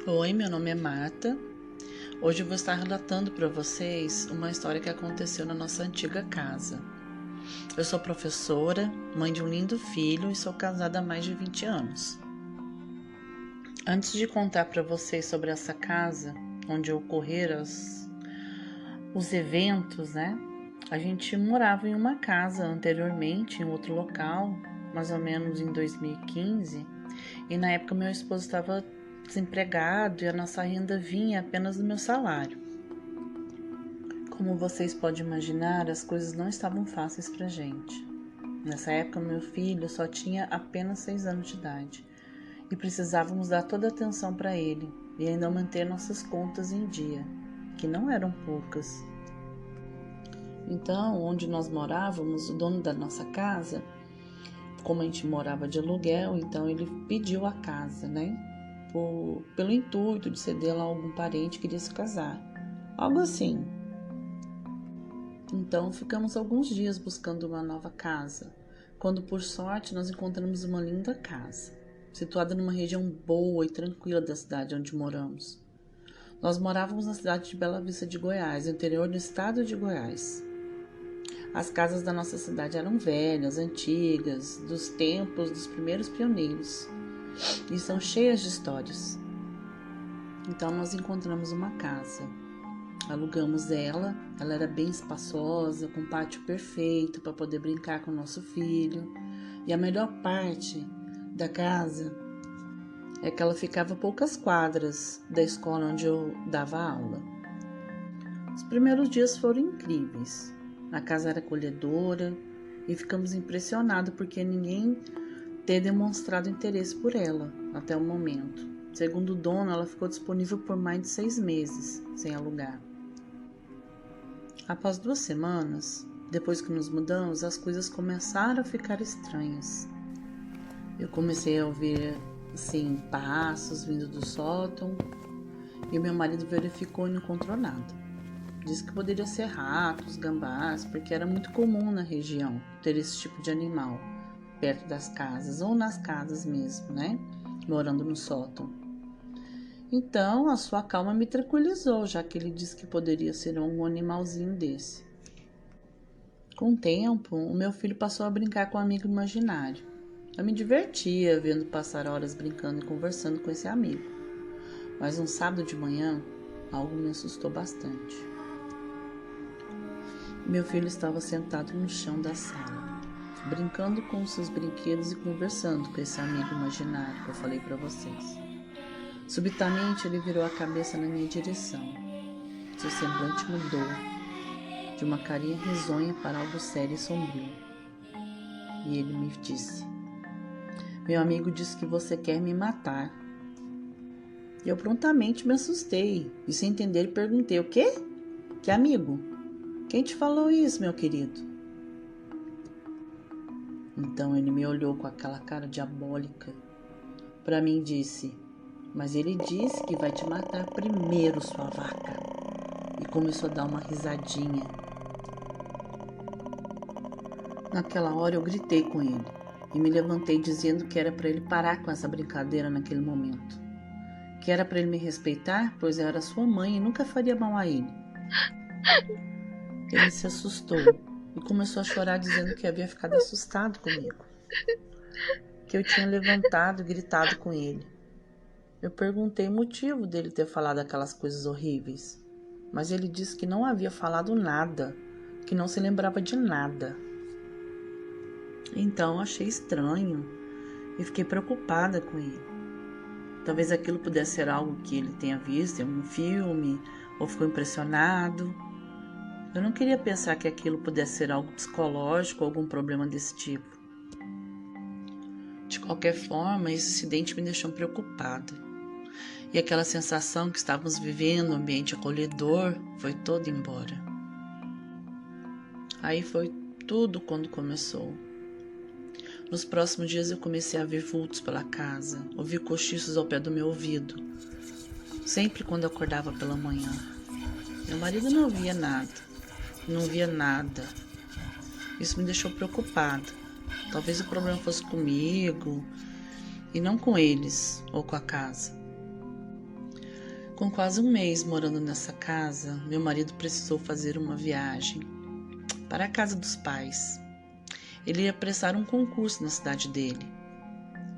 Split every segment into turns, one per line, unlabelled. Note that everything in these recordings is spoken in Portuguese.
Oi, meu nome é Marta. Hoje eu vou estar relatando para vocês uma história que aconteceu na nossa antiga casa. Eu sou professora, mãe de um lindo filho e sou casada há mais de 20 anos. Antes de contar para vocês sobre essa casa, onde ocorreram os eventos, A gente morava em uma casa anteriormente, em outro local, mais ou menos em 2015, e na época meu esposo estava desempregado e a nossa renda vinha apenas do meu salário. Como vocês podem imaginar, as coisas não estavam fáceis pra gente. Nessa época, meu filho só tinha apenas 6 anos de idade e precisávamos dar toda a atenção para ele e ainda manter nossas contas em dia, que não eram poucas. Então, onde nós morávamos, o dono da nossa casa, como a gente morava de aluguel, então ele pediu a casa, pelo intuito de cedê-la a algum parente que queria se casar, algo assim. Então ficamos alguns dias buscando uma nova casa, quando por sorte nós encontramos uma linda casa, situada numa região boa e tranquila da cidade onde moramos. Nós morávamos na cidade de Bela Vista de Goiás, no interior do estado de Goiás. As casas da nossa cidade eram velhas, antigas, dos tempos dos primeiros pioneiros, e são cheias de histórias. Então nós encontramos uma casa, alugamos ela era bem espaçosa, com pátio perfeito para poder brincar com o nosso filho, e a melhor parte da casa é que ela ficava a poucas quadras da escola onde eu dava aula. Os primeiros dias foram incríveis, a casa era acolhedora e ficamos impressionados porque ninguém ter demonstrado interesse por ela até o momento. Segundo o dono, ela ficou disponível por mais de 6 meses, sem alugar. Após 2 semanas, depois que nos mudamos, as coisas começaram a ficar estranhas. Eu comecei a ouvir, passos vindo do sótão e meu marido verificou e não encontrou nada. Disse que poderia ser ratos, gambás, porque era muito comum na região ter esse tipo de animal perto das casas, ou nas casas mesmo, morando no sótão. Então, a sua calma me tranquilizou, já que ele disse que poderia ser um animalzinho desse. Com o tempo, o meu filho passou a brincar com um amigo imaginário. Eu me divertia vendo passar horas brincando e conversando com esse amigo. Mas um sábado de manhã, algo me assustou bastante. Meu filho estava sentado no chão da sala, brincando com seus brinquedos e conversando com esse amigo imaginário que eu falei para vocês. Subitamente ele virou a cabeça na minha direção. Seu semblante mudou, de uma carinha risonha para algo sério e sombrio. E ele me disse: "Meu amigo disse que você quer me matar." Eu prontamente me assustei e, sem entender, perguntei: "O quê? Que amigo? Quem te falou isso, meu querido?" Então ele me olhou com aquela cara diabólica para mim e disse: "Mas ele disse que vai te matar primeiro, sua vaca." E começou a dar uma risadinha. Naquela hora eu gritei com ele e me levantei dizendo que era para ele parar com essa brincadeira naquele momento. Que era para ele me respeitar, pois eu era sua mãe e nunca faria mal a ele. Ele se assustou e começou a chorar dizendo que havia ficado assustado comigo. Que eu tinha levantado e gritado com ele. Eu perguntei o motivo dele ter falado aquelas coisas horríveis, mas ele disse que não havia falado nada, que não se lembrava de nada. Então achei estranho e fiquei preocupada com ele. Talvez aquilo pudesse ser algo que ele tenha visto em algum filme ou ficou impressionado. Eu não queria pensar que aquilo pudesse ser algo psicológico ou algum problema desse tipo. De qualquer forma, esse incidente me deixou preocupada. E aquela sensação que estávamos vivendo, um ambiente acolhedor, foi toda embora. Aí foi tudo quando começou. Nos próximos dias eu comecei a ver vultos pela casa, ouvi cochichos ao pé do meu ouvido, sempre quando eu acordava pela manhã. Meu marido não via nada. Não via nada. Isso me deixou preocupada. Talvez o problema fosse comigo e não com eles ou com a casa. Com quase um mês morando nessa casa, meu marido precisou fazer uma viagem para a casa dos pais. Ele ia prestar um concurso na cidade dele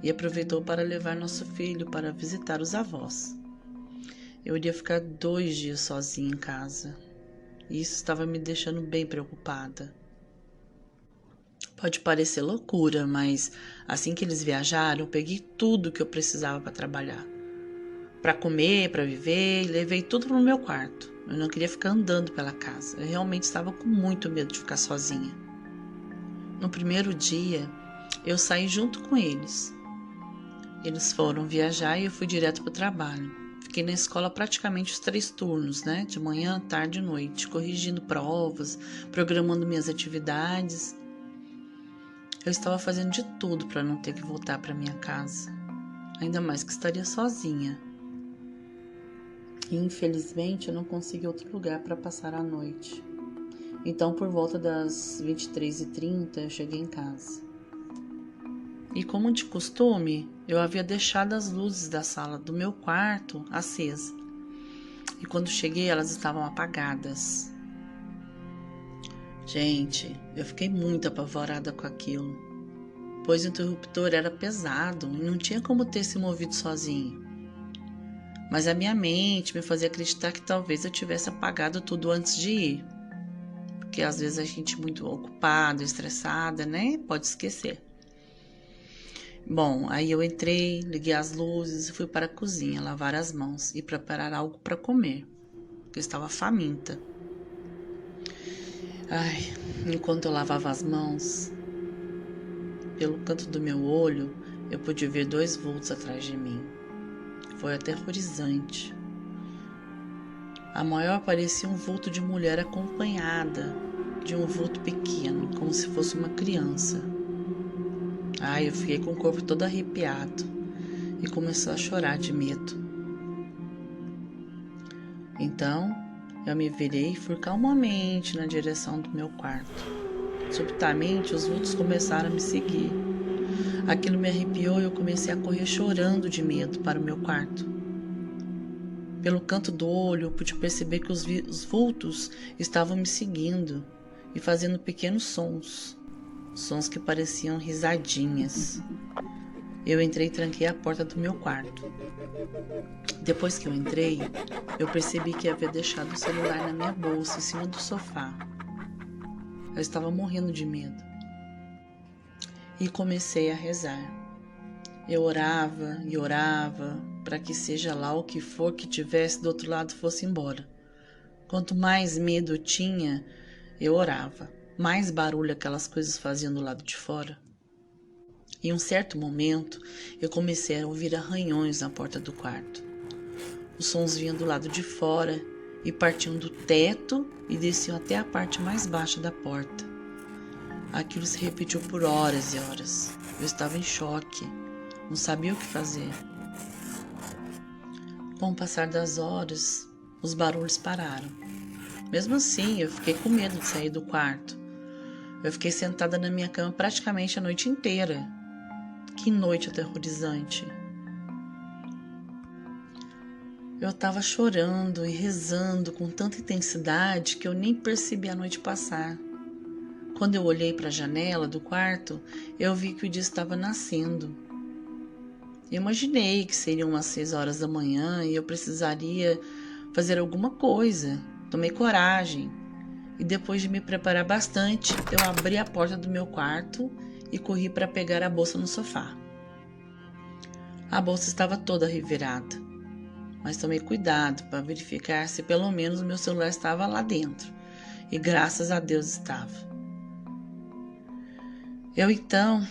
e aproveitou para levar nosso filho para visitar os avós. Eu iria ficar 2 dias sozinha em casa e isso estava me deixando bem preocupada. Pode parecer loucura, mas assim que eles viajaram, eu peguei tudo que eu precisava para trabalhar. Para comer, para viver, e levei tudo no meu quarto. Eu não queria ficar andando pela casa. Eu realmente estava com muito medo de ficar sozinha. No primeiro dia, eu saí junto com eles. Eles foram viajar e eu fui direto para o trabalho. Fiquei na escola praticamente os 3 turnos, né? De manhã, tarde e noite, corrigindo provas, programando minhas atividades. Eu estava fazendo de tudo para não ter que voltar para minha casa. Ainda mais que estaria sozinha. E infelizmente eu não consegui outro lugar para passar a noite. Então, por volta das 23h30, eu cheguei em casa. E como de costume, eu havia deixado as luzes da sala do meu quarto acesas. E quando cheguei, elas estavam apagadas. Gente, eu fiquei muito apavorada com aquilo, pois o interruptor era pesado e não tinha como ter se movido sozinho. Mas a minha mente me fazia acreditar que talvez eu tivesse apagado tudo antes de ir. Porque às vezes a gente muito ocupada, estressada, né? Pode esquecer. Bom, aí eu entrei, liguei as luzes e fui para a cozinha lavar as mãos e preparar algo para comer, porque eu estava faminta. Ai, enquanto eu lavava as mãos, pelo canto do meu olho, eu pude ver 2 vultos atrás de mim. Foi aterrorizante. A maior parecia um vulto de mulher acompanhada de um vulto pequeno, como se fosse uma criança. Ai, eu fiquei com o corpo todo arrepiado e começou a chorar de medo. Então, eu me virei e fui calmamente na direção do meu quarto. Subitamente, os vultos começaram a me seguir. Aquilo me arrepiou e eu comecei a correr chorando de medo para o meu quarto. Pelo canto do olho, eu pude perceber que os vultos estavam me seguindo e fazendo pequenos sons que pareciam risadinhas. Eu entrei e tranquei a porta do meu quarto. Depois que eu entrei, eu percebi que havia deixado o celular na minha bolsa, em cima do sofá. Eu estava morrendo de medo. E comecei a rezar. Eu orava e orava para que seja lá o que for que tivesse do outro lado fosse embora. Quanto mais medo eu tinha, eu orava. Mais barulho aquelas coisas faziam do lado de fora. Em um certo momento, eu comecei a ouvir arranhões na porta do quarto. Os sons vinham do lado de fora e partiam do teto e desciam até a parte mais baixa da porta. Aquilo se repetiu por horas e horas. Eu estava em choque, não sabia o que fazer. Com o passar das horas, os barulhos pararam. Mesmo assim, eu fiquei com medo de sair do quarto. Eu fiquei sentada na minha cama praticamente a noite inteira. Que noite aterrorizante. Eu estava chorando e rezando com tanta intensidade que eu nem percebi a noite passar. Quando eu olhei para a janela do quarto, eu vi que o dia estava nascendo. Eu imaginei que seriam umas 6 horas da manhã e eu precisaria fazer alguma coisa. Tomei coragem e depois de me preparar bastante, eu abri a porta do meu quarto e corri para pegar a bolsa no sofá. A bolsa estava toda revirada, mas tomei cuidado para verificar se pelo menos o meu celular estava lá dentro, e graças a Deus estava. Eu então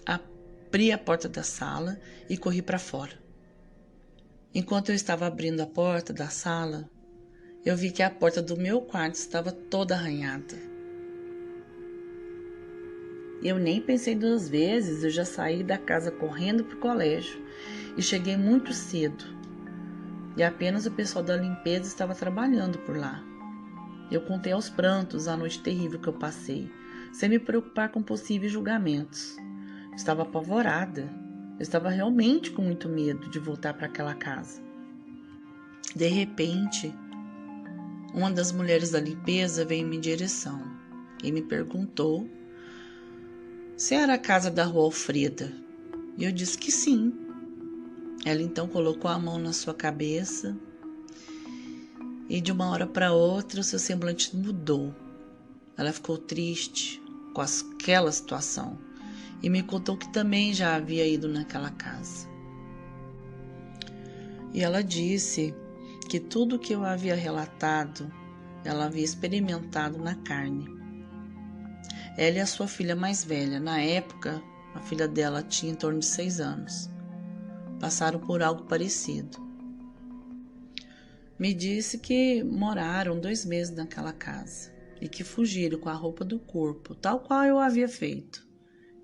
abri a porta da sala e corri para fora. Enquanto eu estava abrindo a porta da sala, eu vi que a porta do meu quarto estava toda arranhada. Eu nem pensei 2 vezes, eu já saí da casa correndo para o colégio e cheguei muito cedo. E apenas o pessoal da limpeza estava trabalhando por lá. Eu contei aos prantos a noite terrível que eu passei, sem me preocupar com possíveis julgamentos. Estava apavorada. Eu Eu estava realmente com muito medo de voltar para aquela casa. De repente, uma das mulheres da limpeza veio em minha direção e me perguntou se era a casa da Rua Alfreda. E eu disse que sim. Ela então colocou a mão na sua cabeça e de uma hora para outra o seu semblante mudou. Ela ficou triste com aquela situação e me contou que também já havia ido naquela casa. E ela disse que tudo que eu havia relatado, ela havia experimentado na carne. Ela e a sua filha mais velha, na época, a filha dela tinha em torno de 6 anos, passaram por algo parecido. Me disse que moraram 2 meses naquela casa e que fugiram com a roupa do corpo, tal qual eu havia feito.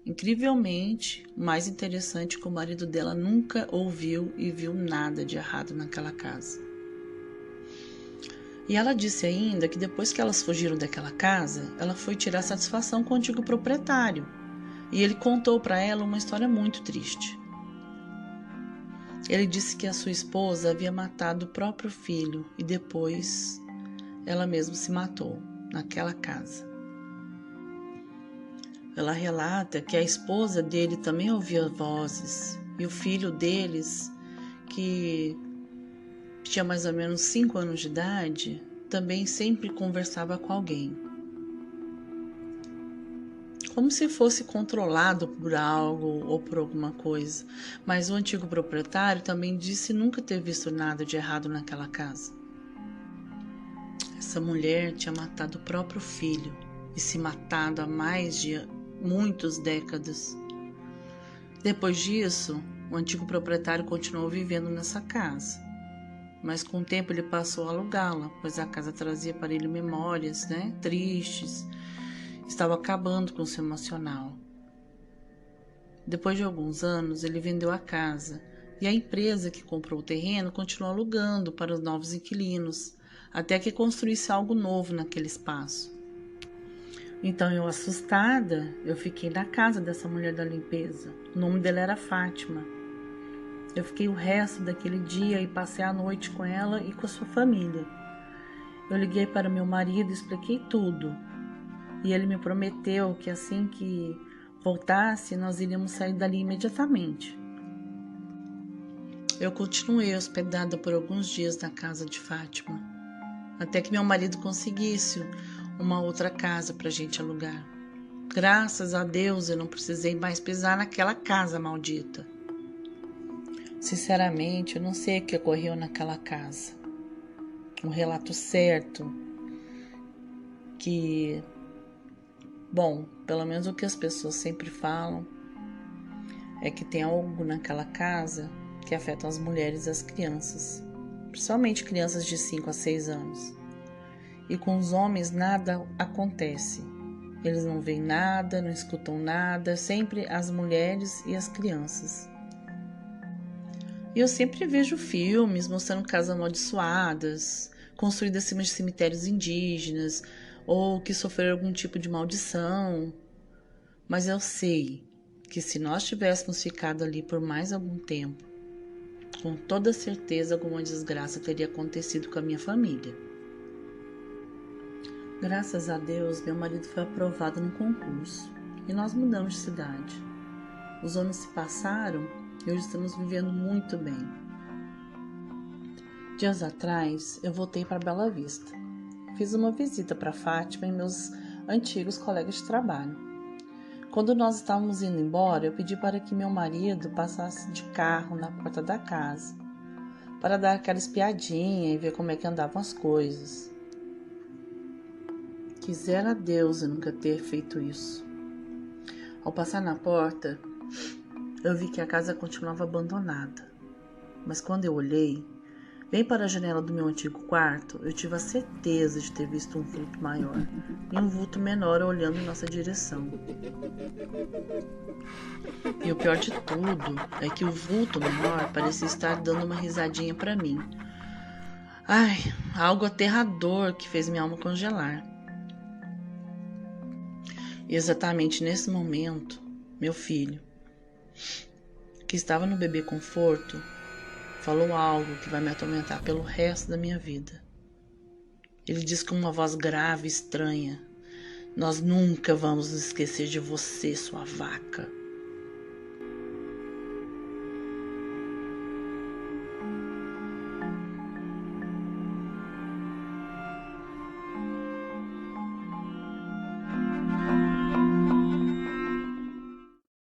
Incrivelmente, o mais interessante é que o marido dela nunca ouviu e viu nada de errado naquela casa. E ela disse ainda que depois que elas fugiram daquela casa, ela foi tirar satisfação com o antigo proprietário. E ele contou para ela uma história muito triste. Ele disse que a sua esposa havia matado o próprio filho e depois ela mesma se matou naquela casa. Ela relata que a esposa dele também ouvia vozes e o filho deles, que tinha mais ou menos 5 anos de idade, também sempre conversava com alguém. Como se fosse controlado por algo ou por alguma coisa. Mas o antigo proprietário também disse nunca ter visto nada de errado naquela casa. Essa mulher tinha matado o próprio filho e se matado há mais de muitas décadas. Depois disso, o antigo proprietário continuou vivendo nessa casa. Mas com o tempo ele passou a alugá-la, pois a casa trazia para ele memórias, tristes. Estava acabando com o seu emocional. Depois de alguns anos, ele vendeu a casa e a empresa que comprou o terreno continuou alugando para os novos inquilinos, até que construísse algo novo naquele espaço. Então eu, assustada, eu fiquei na casa dessa mulher da limpeza. O nome dela era Fátima. Eu fiquei o resto daquele dia e passei a noite com ela e com a sua família. Eu liguei para meu marido e expliquei tudo. E ele me prometeu que assim que voltasse, nós iríamos sair dali imediatamente. Eu continuei hospedada por alguns dias na casa de Fátima, até que meu marido conseguisse uma outra casa para a gente alugar. Graças a Deus eu não precisei mais pisar naquela casa maldita. Sinceramente, eu não sei o que ocorreu naquela casa. Um relato certo que... Bom, pelo menos o que as pessoas sempre falam é que tem algo naquela casa que afeta as mulheres e as crianças, principalmente crianças de 5 a 6 anos. E com os homens nada acontece. Eles não veem nada, não escutam nada, sempre as mulheres e as crianças. E eu sempre vejo filmes mostrando casas amaldiçoadas, construídas acima de cemitérios indígenas, ou que sofreram algum tipo de maldição. Mas eu sei que se nós tivéssemos ficado ali por mais algum tempo, com toda certeza alguma desgraça teria acontecido com a minha família. Graças a Deus, meu marido foi aprovado no concurso e nós mudamos de cidade. Os anos se passaram e hoje estamos vivendo muito bem. Dias atrás, eu voltei para Bela Vista. Fiz uma visita para Fátima e meus antigos colegas de trabalho. Quando nós estávamos indo embora, eu pedi para que meu marido passasse de carro na porta da casa, para dar aquela espiadinha e ver como é que andavam as coisas. Quisera Deus eu nunca ter feito isso. Ao passar na porta, eu vi que a casa continuava abandonada. Mas quando eu olhei, bem para a janela do meu antigo quarto, eu tive a certeza de ter visto um vulto maior e um vulto menor olhando em nossa direção. E o pior de tudo é que o vulto menor parecia estar dando uma risadinha para mim. Ai, algo aterrador que fez minha alma congelar. E exatamente nesse momento, meu filho, que estava no bebê conforto, falou algo que vai me atormentar pelo resto da minha vida. Ele disse com uma voz grave e estranha: "Nós nunca vamos nos esquecer de você, sua vaca."